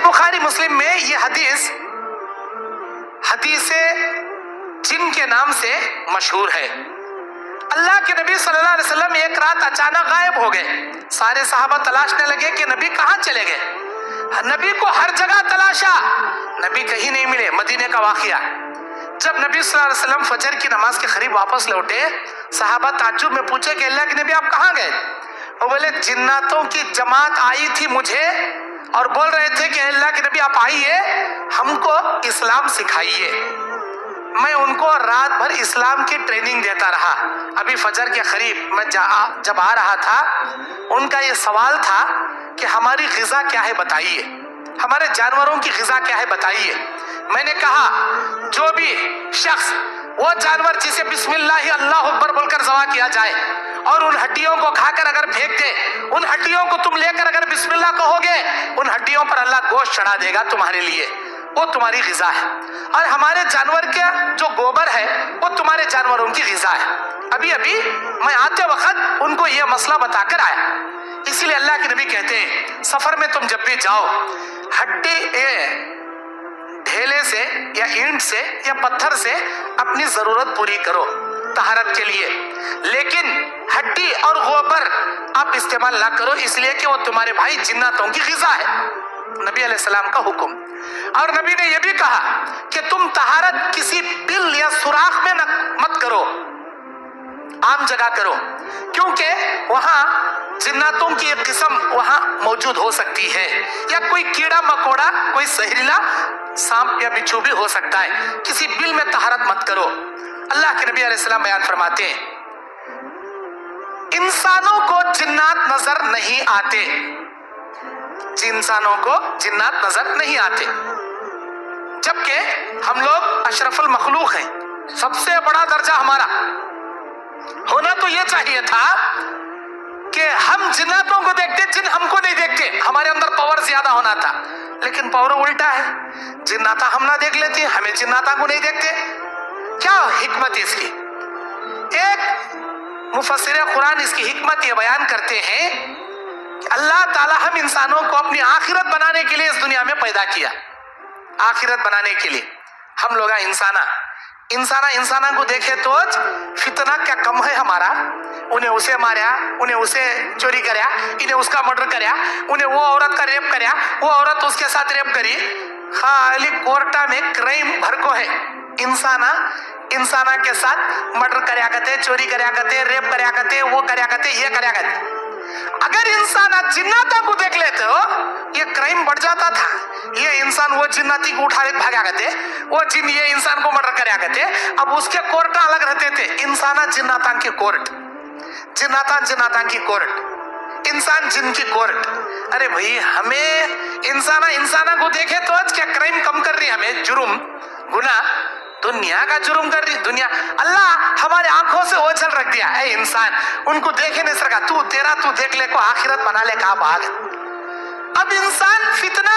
صحیح بخاری مسلم میں یہ حدیث جن کے نام سے مشہور ہے۔ اللہ کے نبی صلی اللہ علیہ وسلم ایک رات اچانک غائب ہو گئے۔ سارے صحابہ تلاشنے لگے کہ نبی کہاں چلے گئے۔ نبی کو ہر جگہ تلاشا، نبی کہیں نہیں ملے۔ مدینے کا واقعہ، جب نبی صلی اللہ علیہ وسلم فجر کی نماز کے قریب واپس لوٹے، صحابہ تعجب میں پوچھے کہ اللہ کے نبی آپ کہاں گئے؟ وہ بولے جناتوں کی جماعت آئی تھی مجھے اور بول رہے تھے کہ اللہ کے نبی آپ آئیے، ہم کو اسلام سکھائیے۔ میں ان کو رات بھر اسلام کی ٹریننگ دیتا رہا۔ ابھی فجر کے قریب میں جب آ رہا تھا، ان کا یہ سوال تھا کہ ہماری غذا کیا ہے بتائیے، ہمارے جانوروں کی غذا کیا ہے بتائیے۔ میں نے کہا جو بھی شخص وہ جانور جسے بسم اللہ اللہ اکبر بول کر ذبح کیا جائے اور ان ہڈیوں کو کھا کر اگر پھینک دے، ان ہڈیوں کو تم لے کر اگر بسم اللہ کہو گے، ان ہڈیوں پر اللہ گوشت چڑھا دے گا تمہارے لیے، وہ تمہاری غذا ہے۔ اور ہمارے جانور کا جو گوبر ہے وہ تمہارے جانوروں کی غذا ہے۔ ابھی میں آتے وقت ان کو یہ مسئلہ بتا کر آیا۔ اسی لیے اللہ کے نبی کہتے ہیں سفر میں تم جب بھی جاؤ، ہڈی ڈھیلے سے یا اینٹ سے یا پتھر سے اپنی ضرورت پوری کرو طہارت کے لیے، لیکن ہڈی اور گوبر آپ استعمال نہ کرو، اس لیے کہ وہ تمہارے بھائی جناتوں کی غذا ہے۔ نبی علیہ السلام کا حکم۔ اور نبی نے یہ بھی کہا کہ تم طہارت کسی بل یا سوراخ میں مت کرو، عام جگہ کرو، کیونکہ وہاں جناتوں کی ایک قسم وہاں موجود ہو سکتی ہے، یا کوئی کیڑا مکوڑا، کوئی زہریلا سانپ یا بچھو بھی ہو سکتا ہے۔ کسی بل میں طہارت مت کرو۔ اللہ کے نبی علیہ السلام بیان فرماتے ہیں انسانوں کو جنات نظر نہیں آتے، انسانوں کو جنات نظر نہیں آتے، جبکہ ہم لوگ اشرف المخلوق ہیں، سب سے بڑا درجہ ہمارا ہونا تو یہ چاہیے تھا کہ ہم جناتوں کو دیکھتے، جن ہم کو نہیں دیکھتے، ہمارے اندر پاور زیادہ ہونا تھا، لیکن پاور الٹا ہے، جناتا ہم نہ دیکھ لیتے، ہمیں جناتا کو نہیں دیکھتے۔ کیا حکمت ہے اس کی؟ ایک مفسر قرآن اس کی حکمت یہ بیان کرتے ہیں کہ اللہ تعالی ہم انسانوں کو اپنی آخرت بنانے کے لیے اس دنیا میں پیدا کیا، آخرت بنانے کے لیے۔ ہم لوگ انسانہ کو دیکھے تو فتنہ کیا کم ہے ہمارا، انہیں اسے ماریا، انہیں اسے چوری کریا، انہیں اس کا مرڈر کریا، انہیں وہ عورت کا ریپ کریا، وہ عورت اس کے ساتھ ریپ کری، خالی کورٹا میں کرائم بھر کو ہے۔ انسانہ کے ساتھ مرڈر کریا کرتے، چوری کریا کرتے، ریپ کریا کرتے، وہ کریا کرتے، یہ کریا کرتے۔ اگر انسان جناتا کو دیکھ لیتے ہو یہ کرائم بڑھ جاتا تھا، یہ انسان وہ جناتی کو اٹھا لے بھاگا کرتے، وہ جن یہ انسان کو مرڈر کریا کرتے۔ اب اس کے کورٹ الگ رہتے تھے، انسان جناتا کی کورٹ، جناتا کی کورٹ، انسان جن کی کورٹ۔ ارے بھائی ہمیں انسانہ کو دیکھے تو کیا کرائم کم کر رہی، ہمیں جرم گناہ دنیا کا جرم کر رہی دنیا۔ اللہ ہمارے آنکھوں سے اوجھل رکھ دیا، اے انسان ان کو دیکھے نہیں سکا، تو دیکھ لے کو آخرت بنا لے کا بھاگ۔ اب انسان فتنہ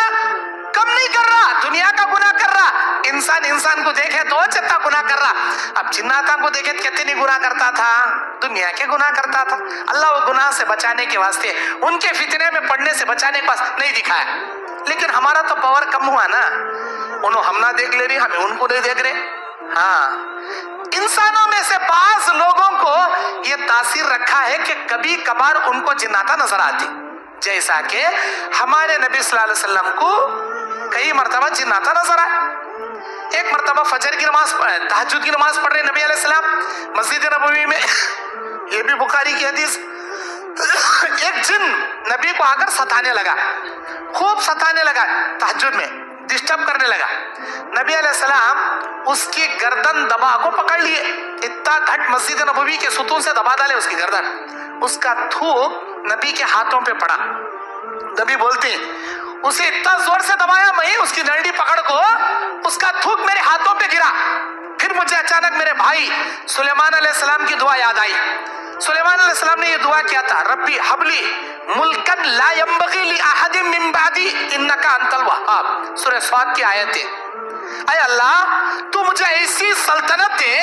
کم نہیں کر رہا، دنیا کا گناہ کر رہا، انسان کو دیکھے تو جتنا گناہ کر رہا۔ اب جناتوں کو دیکھے کتنی گناہ کرتا تھا، دنیا کے گناہ کرتا تھا۔ اللہ وہ گناہ سے بچانے کے واسطے، ان کے فتنے میں پڑنے سے بچانے کے واسطے نہیں دکھایا، لیکن ہمارا تو پاور کم ہوا نا، انہوں ہم نہ دیکھ لے رہی، ہمیں ان کو نہیں دیکھ رہے۔ ہاں انسانوں میں سے بعض لوگوں کو یہ تاثیر رکھا ہے کہ کبھی کبھار ان کو جناتا نظر آتی، جیسا کہ ہمارے نبی صلی اللہ علیہ وسلم کو کئی مرتبہ جناتا نظر آئے۔ ایک مرتبہ فجر کی نماز، تہجد کی نماز پڑھ رہے نبی علیہ السلام مسجد نبوی میں، یہ بھی بخاری کی حدیث، ایک جن نبی کو آ کر ستانے لگا، خوب ستانے لگا، تہجد میں ڈسٹرب کرنے لگا۔ نبی علیہ السلام اس کی گردن دبا کو پکڑ لیے، اتنا گھٹ مسجد نبوی کے ستون سے دبا ڈالے اس کی گردن، اس کا تھوک نبی کے ہاتھوں پہ پڑا۔ نبی بولتے ہیں اسے اتنا زور سے دبایا میں، اس کی ڈنڈی پکڑ کو اس کا تھوک میرے ہاتھوں پہ گرا۔ پھر مجھے اچانک میرے بھائی سلیمان علیہ السلام کی دعا یاد آئی۔ سلیمان علیہ السلام نے یہ دعا کیا تھا، ربی حبلی ملکن لا ينبغی لأحد من بعدی انک انت الوہاب، سورہ صاد کی آیت ہے۔ اے اللہ تو مجھے ایسی سلطنت دے،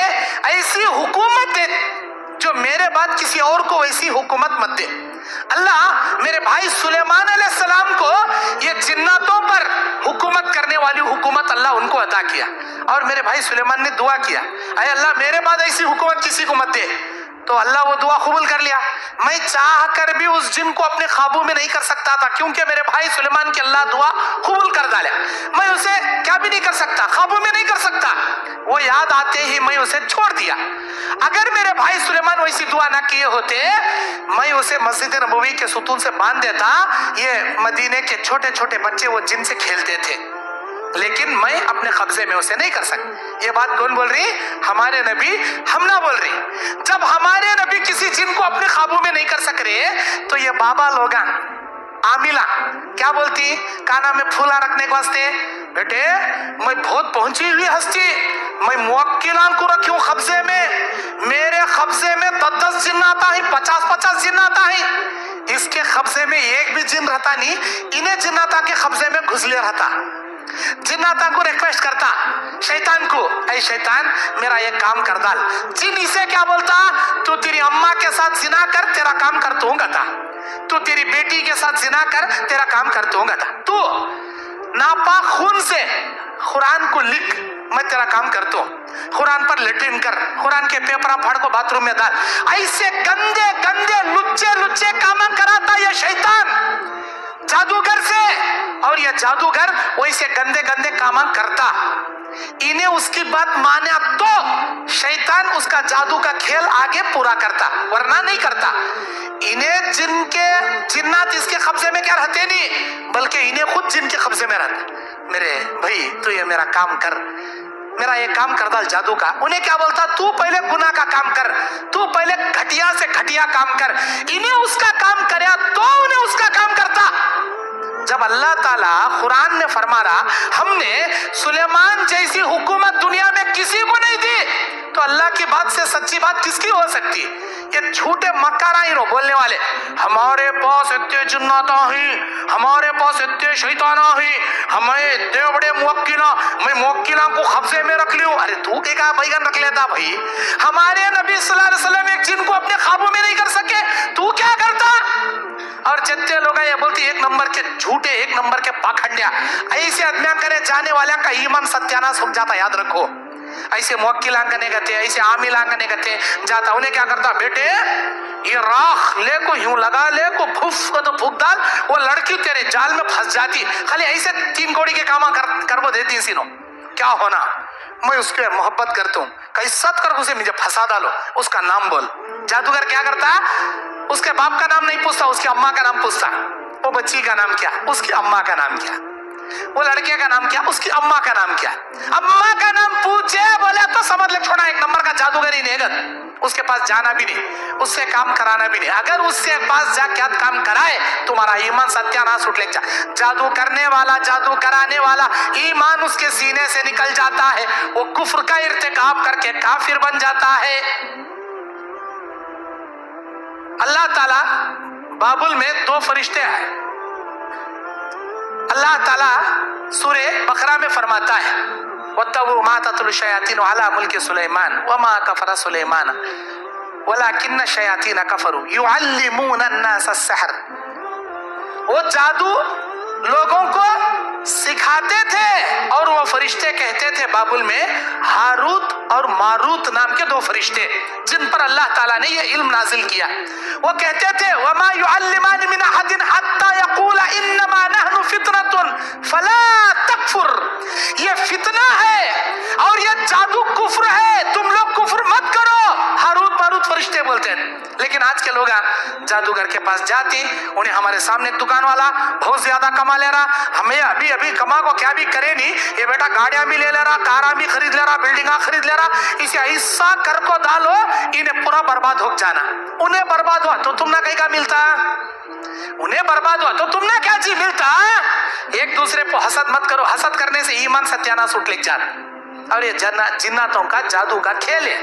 ایسی حکومت دے جو میرے بعد کسی اور کو ویسی حکومت مت دے۔ اللہ میرے بھائی سلیمان علیہ السلام کو یہ جناتوں پر वाली हुकूमत अल्लाह उनको अता किया। और मेरे भाई सुलेमान ने दुआ किया, अरे अल्लाह मेरे बाद ऐसी हुकूमत किसी को मत दे। तो अल्लाह वो दुआ कबूल कर लिया। मैं चाह कर भी उस जिन को अपने ख्वाबों में नहीं कर सकता था, क्योंकि मेरे भाई सुलेमान की अल्लाह दुआ कबूल कर डाला। मैं उसे क्या भी नहीं कर सकता, ख्वाबों में नहीं कर सकता। वो याद आते ही मैं उसे छोड़ दिया। अगर मेरे भाई सुलेमान वैसी दुआ ना किए होते, मैं उसे मस्जिद नबवी के सुतून से बांध देता। ये मदीने के छोटे छोटे बच्चे वो जिन से खेलते थे, लेकिन मैं अपने कब्जे में उसे नहीं कर सकता। ये बात कौन बोल रही? हमारे नबी, हम ना बोल रही। जब हमारे नबी किसी जिन को अपने काबू में नहीं कर सक रहे, तो ये बाबा लोग आमिला क्या बोलती काना में फूला रखने के वास्ते, बेटे मैं बहुत पहुंची हुई हस्ती, मैं मुवक्किलान को रखी हूं कब्जे में, मेरे कब्जे में 10 जिन आता है, 50 जिन आता है। इसके कब्जे में एक भी जिन रहता नहीं, इन्हें जिन्नाता के कब्जे में घुसले रहता। जिन्नाता को रिक्वेस्ट करता शैतान को, ऐ शैतान मेरा एक काम कर डाल। जिन इसे क्या बोलता, तू तेरी अम्मा के साथ जिना कर, तेरा काम कर दूंगा था। तू तेरी बेटी के साथ जिना कर, तेरा काम कर दूंगा था। तू नापाक खून से कुरान को लिख, मैं तेरा काम करता हूँ। कुरान पर लेटरिन कर, कुरान के पेपर फाड़ को बाथरूम में डाल। ऐसे गंदे गंदे लुच्चे लुच्चे काम कराता ये शैतान जादूगर से, और ये जादूगर वैसे गंदे गंदे काम करता। इन्हें उसकी बात माने तो शैतान उसका जादू का खेल आगे पूरा करता, वरना नहीं करता। इन्हें जिनके जिन्नात इसके कब्जे में क्या रहते नहीं, बल्कि इन्हें खुद जिनके कब्जे में रहता। मेरे भाई तू ये मेरा काम कर, मेरा ये काम कर डाल जादू का। उन्हें क्या बोलता, तू पहले गुनाह का काम कर, तू पहले घटिया से घटिया काम कर। इन्हें उसका काम करे तो उन्हें उसका काम करता। जब अल्लाह ताला कुरान ने फरमा रहा हमने सुलेमान जैसी हुकूमत दुनिया में किसी को नहीं दी, तो अल्लाह की बात से सच्ची बात किसकी हो सकती? ये झूठे मक्काराइन बोलने वाले, हमारे पास इतने जिन्नाता ही, हमारे पास इतने शैताना ही, हमें इतने बड़े मुवक्किला, मैं मुवक्किला को कब्जे में रख लियो। अरे तू के क्या बैगन रख लेता भाई? हमारे नबी सल्लल्लाहु अलैहि वसल्लम एक जिन को अपने काबू में नहीं कर सके, तू क्या करता? और जितने लोग ये बोलते एक नंबर के झूठे, एक नंबर के पाखंडिया, ऐसे आदमियां करे जाने वाले का ईमान सत्यानाश हो जाता। याद रखो, ऐसे मुवक्किल आंगने गते, ऐसे आमिल आंगने गते जाता। उन्हें क्या करता, बेटे ये राख ले को यूं लगा ले को फुफ को तो फूक डाल, वो लड़की तेरे जाल में फंस जाती। खाली ऐसे 3 कौड़ी के काम कर वो देती सीनो। क्या होना, मैं उसके मोहब्बत करता हूँ, कहीं सत कर उसे मुझे फंसा डालो, उसका नाम बोल। जादूगर क्या करता, उसके बाप का नाम नहीं पूछता, उसकी अम्मा का नाम पूछता। वो बच्ची का नाम क्या, उसकी अम्मा का नाम क्या। वो लड़के का नाम क्या, उसकी अम्मा का नाम क्या। अम्मा का नाम पूछे बोले तो समझ ले छोड़ा एक नंबर का जादूगर ही नहीं। उसके पास जाना भी नहीं, उससे काम कराना भी नहीं। अगर उससे पास जा क्या काम कराए, तुम्हारा ईमान सत्यानाश उठ लेगा। जादू करने वाला, जादू कराने वाला, ईमान उसके सीने से निकल जाता है, वो कुफ्र का इर्तिकाब करके काफिर बन जाता है। अल्लाह ताला बाबुल में 2 फरिश्ते हैं। अल्लाह ताला सूरे बकरा में फरमाता है, वत्तबू मा ततलु शयातीन अला मुल्क सुलेमान वमा कफर सुलेमान वलाकिन्न शयातीन कफरू युअल्लिमून अन्नास अस्सहर। वो जादू लोगों को सिखाते थे, और वो फरिश्ते कहते थे बाबुल में हारूत और मारूत नाम के 2 फरिश्ते, जिन पर अल्लाह ताला ने ये इल्म नाजिल किया। वो कहते थे वमा युअल्लिमान मिन अहदिन हत्ता यक़ूला इन्नमा नहनु फितनतुन फला तकफुर। ये फितना है और ये जादू कुफ्र है, तुम लोग कुफ्र मत करो। हारूत मारूत फरिश्ते बोलते हैं। लेकिन आज के लोग जादूगर के पास जाते, उन्हें हमारे सामने एक दुकान वाला बहुत ज्यादा कमा ले रहा, हमें अभी अभी कमा को क्या भी करे नहीं, ये बेटा गाड़ियां भी ले रहा, कारा भी खरीद ले रहा, बिल्डिंगा खरीद ले रहा, इसे ऐसा कर को डालो इन्हें पूरा बर्बाद हो जाना। उन्हें बर्बाद हुआ तो तुमने कहीं का मिलता, उन्हें बर्बाद हुआ तो तुमने क्या चीज मिलता। एक दूसरे को हसद मत करो, हसद करने से ईमान सत्यानाश उठ ले जाता। और ये जिन्नातों का जादू का खेल है।